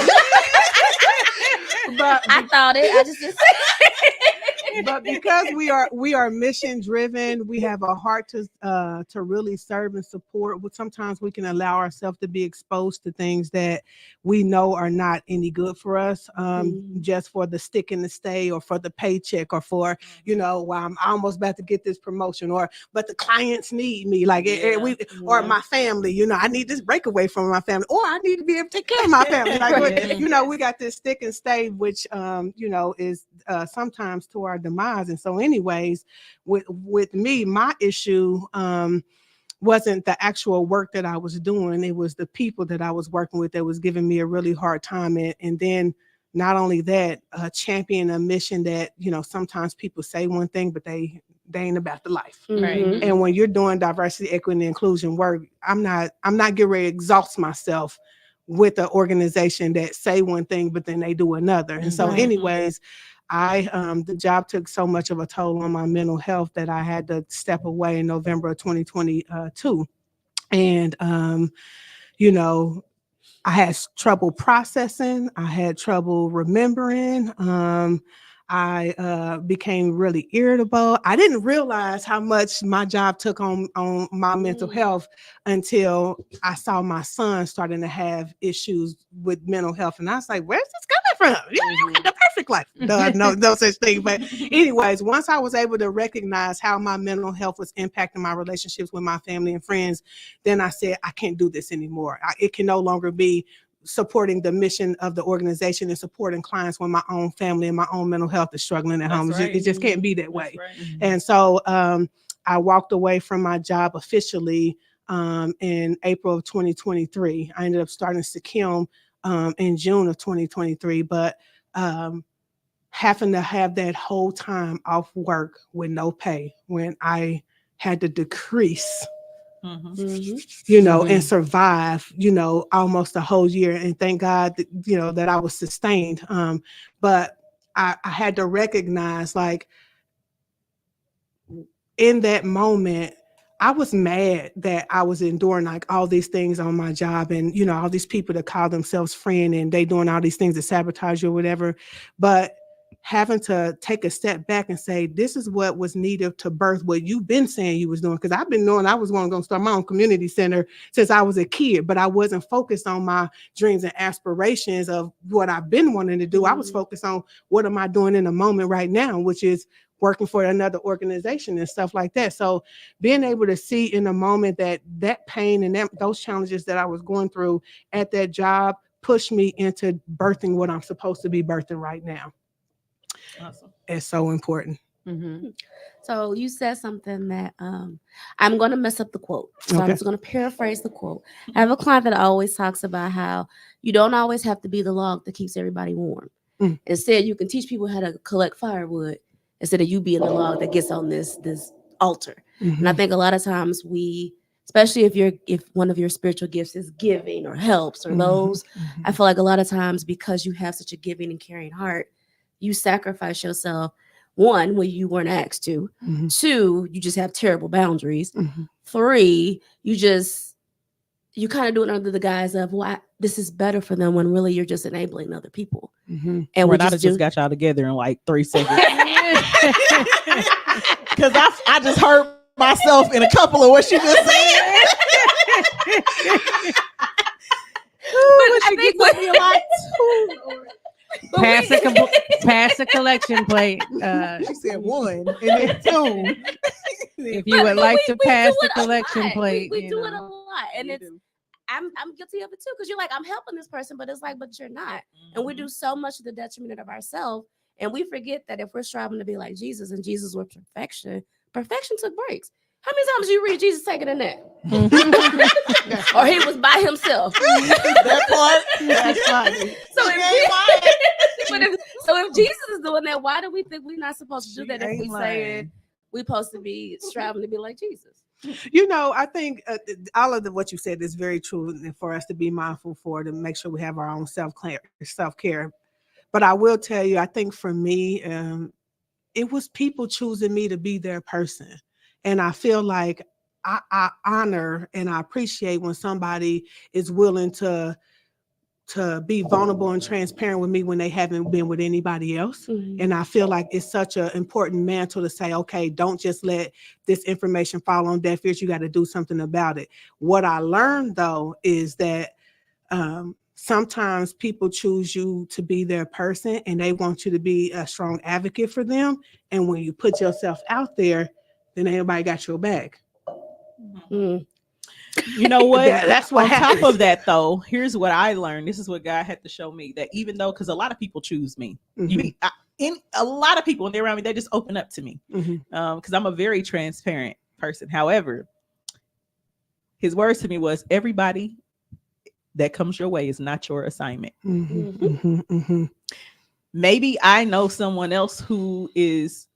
but I thought it. I just didn't say it. but because we are mission driven, we have a heart to really serve and support. Sometimes we can allow ourselves to be exposed to things that we know are not any good for us, just for the stick and the stay, or for the paycheck, or for well, I'm almost about to get this promotion, or but the clients need me, like or my family. I need this breakaway from my family, or I need to be able to take care of my family. Like we got this stick and stay, which is sometimes to our demise. And so anyways, with me, my issue wasn't the actual work that I was doing. It was the people that I was working with that was giving me a really hard time. And then not only that, champion a mission that sometimes people say one thing, but they ain't about the life. Right. And when you're doing diversity, equity, and inclusion work, I'm not getting ready to exhaust myself with an organization that say one thing but then they do another. And so anyways, the job took so much of a toll on my mental health that I had to step away in November of 2022. And I had trouble processing. I had trouble remembering. I became really irritable. I didn't realize how much my job took on my mental health until I saw my son starting to have issues with mental health. And I was like, where's this coming from? You got the perfect life. No such thing. But anyways, once I was able to recognize how my mental health was impacting my relationships with my family and friends, then I said, I can't do this anymore. It can no longer be supporting the mission of the organization and supporting clients when my own family and my own mental health is struggling at home. It just can't be that way. Right. And so I walked away from my job officially in April of 2023. I ended up starting Sekim in June of 2023, but having to have that whole time off work with no pay when I had to decrease and survive, almost a whole year. And thank God that, that I was sustained. But I had to recognize, like, in that moment, I was mad that I was enduring like all these things on my job, and, all these people that call themselves friend and they doing all these things to sabotage you or whatever. But having to take a step back and say, this is what was needed to birth what you've been saying you was doing. Because I've been knowing I was going to start my own community center since I was a kid, but I wasn't focused on my dreams and aspirations of what I've been wanting to do. I was focused on what am I doing in the moment right now, which is working for another organization and stuff like that. So being able to see in the moment that pain and those challenges that I was going through at that job pushed me into birthing what I'm supposed to be birthing right now. Awesome. It's so important. So you said something that I'm going to mess up the quote. So I'm just going to paraphrase the quote. I have a client that always talks about how you don't always have to be the log that keeps everybody warm. Instead, you can teach people how to collect firewood instead of you being the log that gets on this altar. And I think a lot of times especially if one of your spiritual gifts is giving or helps or those, I feel like a lot of times because you have such a giving and caring heart, you sacrifice yourself. One, when you weren't asked to. Two, you just have terrible boundaries. Three, you kind of do it under the guise of, this is better for them, when really you're just enabling other people. And Ranada just got y'all together in like 3 seconds. Because I just heard myself in a couple of what she just said. I think what you like. Pass a collection plate. She said 1 and then 2. If you would like to pass the collection plate, we do it a lot, and I'm guilty of it too. Because you're like, I'm helping this person, but it's like, but you're not, and we do so much to the detriment of ourselves, and we forget that if we're striving to be like Jesus, and Jesus was perfection took breaks. How many times do you read Jesus taking a nap? Or he was by himself. That part, that's funny. So if Jesus is doing that, why do we think we're not supposed to do that if we saying we're supposed to be striving to be like Jesus? I think all of what you said is very true, and for us to be mindful to make sure we have our own self-care. But I will tell you, I think for me, it was people choosing me to be their person. And I feel like I honor and I appreciate when somebody is willing to to be vulnerable and transparent with me when they haven't been with anybody else. Mhm. And I feel like it's such an important mantle to say, okay, don't just let this information fall on deaf ears. You got to do something about it. What I learned though is that sometimes people choose you to be their person and they want you to be a strong advocate for them. And when you put yourself out there, then ain't nobody got your back. Mm. You know what? That's what On happens. top of that, though, here's what I learned. This is what God had to show me, that even though, because a lot of people choose me, in a lot of people when they're around me, they just open up to me, because I'm a very transparent person. However, his words to me was, everybody that comes your way is not your assignment. Maybe I know someone else who is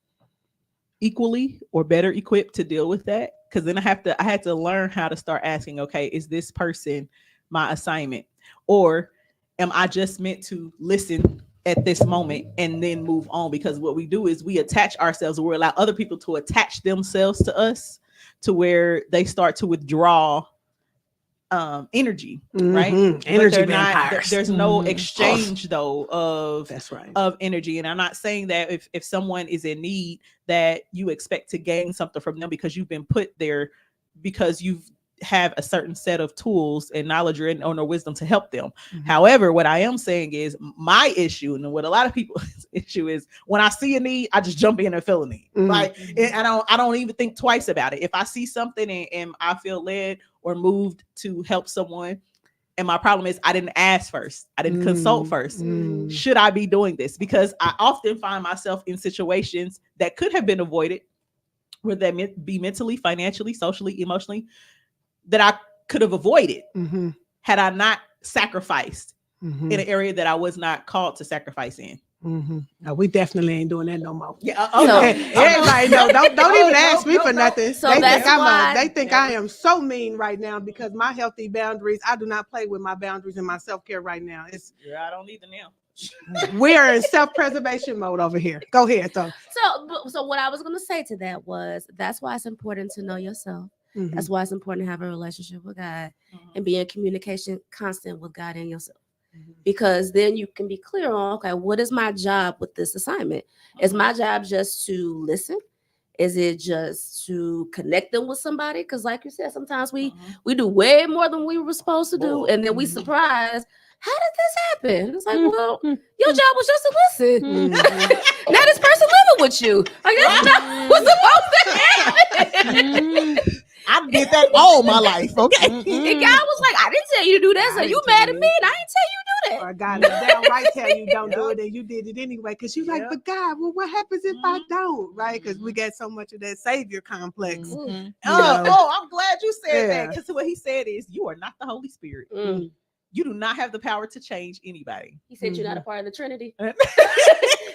equally or better equipped to deal with that, because then I had to learn how to start asking, okay, is this person my assignment, or am I just meant to listen at this moment and then move on? Because what we do is we attach ourselves, or we allow other people to attach themselves to us, to where they start to withdraw energy, right? Energy vampires. There's no exchange though of That's right. of energy. And I'm not saying that if someone is in need, that you expect to gain something from them because you've been put there, because you've have a certain set of tools and knowledge or no wisdom to help them. However, what I am saying is my issue, and what a lot of people's issue is, when I see a need, I just jump in and fill a need. Like, I don't even think twice about it. If I see something and I feel led or moved to help someone, and my problem is I didn't ask first, I didn't consult first. Should I be doing this? Because I often find myself in situations that could have been avoided, where that be mentally, financially, socially, emotionally, that I could have avoided had I not sacrificed in an area that I was not called to sacrifice in. No, we definitely ain't doing that no more. Yeah, everybody know. Don't even ask me for nothing. So they that's think why they think I am so mean right now because my healthy boundaries. I do not play with my boundaries and my self-care right now. I don't need them now. We are in self-preservation mode over here. Go ahead, though. So what I was going to say to that was, that's why it's important to know yourself. That's why it's important to have a relationship with God and be in communication constant with God and yourself. Because then you can be clear on, okay, what is my job with this assignment? Is my job just to listen? Is it just to connect them with somebody? Because like you said, sometimes we do way more than we were supposed to do. And then we surprise, how did this happen? It's like, well, your job was just to listen. Now this person living with you. Like, that's not what's supposed to happen. I did that all my life, okay? And God was like, I didn't tell you to do that, so you mad at me, and I didn't tell you to do that. Or God downright tell you don't do it, and you did it anyway. Because you like, but God, well, what happens if I don't? Right? Because we got so much of that savior complex. I'm glad you said that. Because what he said is, you are not the Holy Spirit. You do not have the power to change anybody. He said you're not a part of the Trinity.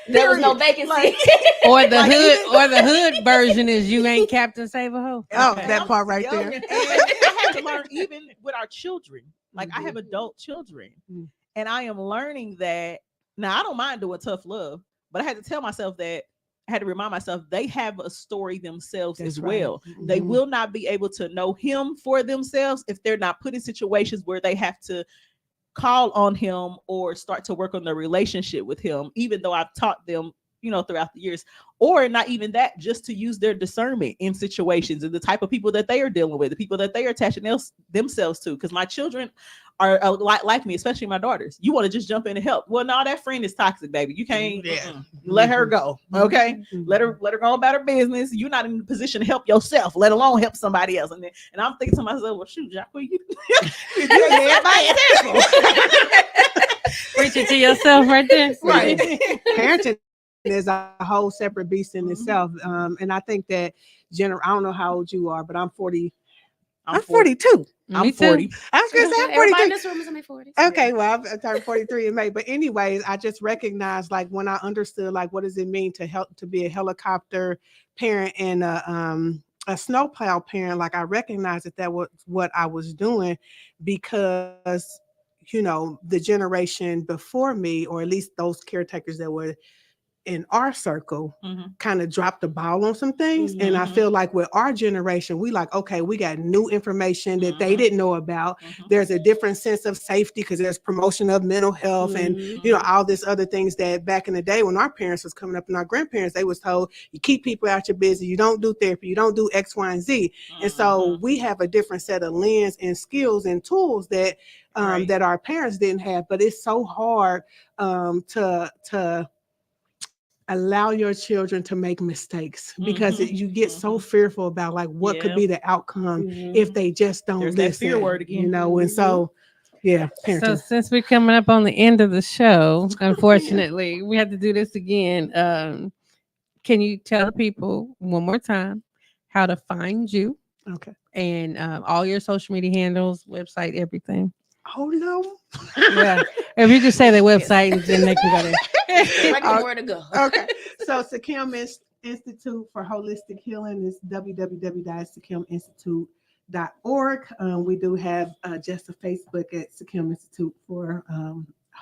There was no vacancy. Or the hood version is you ain't Captain Save a Hoe. Oh, that part right there. And I have to learn, even with our children. Like, I have adult children, and I am learning that now. I don't mind doing tough love, but I had to tell myself that. I had to remind myself they have a story themselves as well. They will not be able to know him for themselves if they're not put in situations where they have to call on him or start to work on their relationship with him, even though I've taught them, throughout the years, or not even that, just to use their discernment in situations and the type of people that they are dealing with, the people that they are attaching themselves to. Because my children are a lot like me, especially my daughters. You want to just jump in and help. Well, no, that friend is toxic, baby. You can't let her go. Okay. Let her go about her business. You're not in a position to help yourself, let alone help somebody else. And I'm thinking to myself, well, shoot, Jack, you Preach it to yourself right there. Right. Parenting is a whole separate beast in itself. And I think that I don't know how old you are, but I'm 40. I'm 42. I'm 40. I was going to say I'm 42. Everybody in this room is in their 40s. Okay, well, I turned 43 in May. But anyways, I just recognized, like, when I understood, like, what does it mean to be a helicopter parent and a snowplow parent, like, I recognized that was what I was doing because, the generation before me, or at least those caretakers that were in our circle Mhm. kind of dropped the ball on some things. And I Mhm. feel like with our generation, we like, okay, we got new information that they Mhm. didn't know about. Mhm. There's a different sense of safety because there's promotion of mental health and, you know, all this other things that back in the day when our parents was coming up and our grandparents, they was told, you keep people out your business, you don't do therapy, you don't do X, Y, and Z. And so we have a different set of lens and skills and tools that Right. that our parents didn't have. But it's so hard to allow your children to make mistakes because Mhm. you get so fearful about like what could Yeah. be the outcome if they just don't There's that listen. fear word again. You know, and so yeah, So parenting. since we're coming up on the end of the show, unfortunately, we have to do this again. Can you tell the people one more time how to find you Okay. and all your social media handles, website, everything? Oh no. Yeah. If you just say the website, then they can go there. Direct them where to go. Okay. So Sakim Institute for Holistic Healing is www.sakiminstitute.org. We do have just a Facebook at Sakim Institute for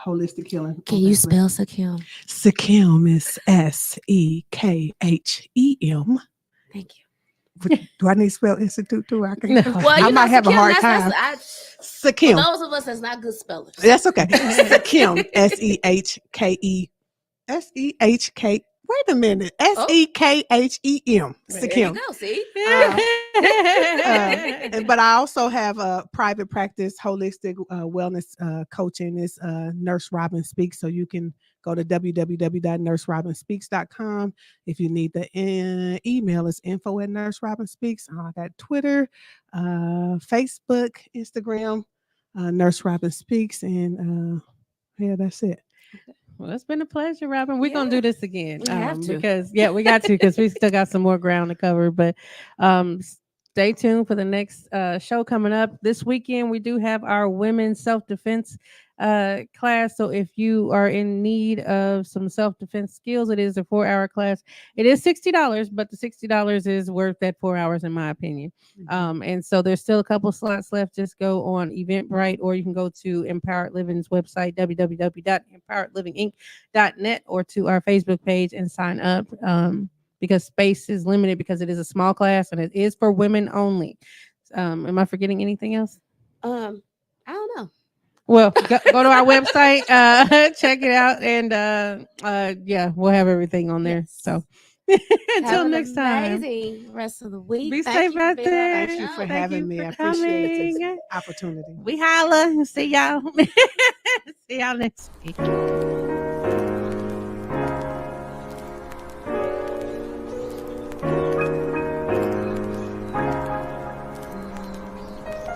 Holistic Healing. Can you spell Sakim? Sakim is Sekhem. Thank you. Do I need to spell institute too? I can. No. Well, I might have a Sakim, hard time. For Sakim. those of us that's not good spellers. That's okay. Sakim. Sehk. Wait a minute. Sekhem. There you Sakim. go. See? But I also have a private practice holistic wellness coaching. It's Nurse Robin Speaks. So you can go to www.nurserobinspeaks.com. If you need the email, it's info@nurserobinspeaks. I got Twitter, Facebook, Instagram, Nurse Robin Speaks, and yeah, that's it. Well, it's been a pleasure, Robin. We're gonna do this again. We have to. Because we got to because we still got some more ground to cover. But stay tuned for the next show coming up this weekend. We do have our women's self-defense class. So if you are in need of some self-defense skills, it is a 4-hour class. It is $60, but the $60 is worth that 4 hours in my opinion. And so there's still a couple slots left. Just go on Eventbrite, or you can go to Empowered Living's website, www.empoweredlivinginc.net, or to our Facebook page and sign up. Because space is limited because it is a small class and it is for women only. Am I forgetting anything else? I don't know. Well, go to our website, check it out, and we'll have everything on there. Yes. So Have until an next time, amazing rest of the week. be Thank safe you out for being on there. our Thank you show. for having me. for I appreciate coming. this opportunity. We holla. See y'all. See y'all next week.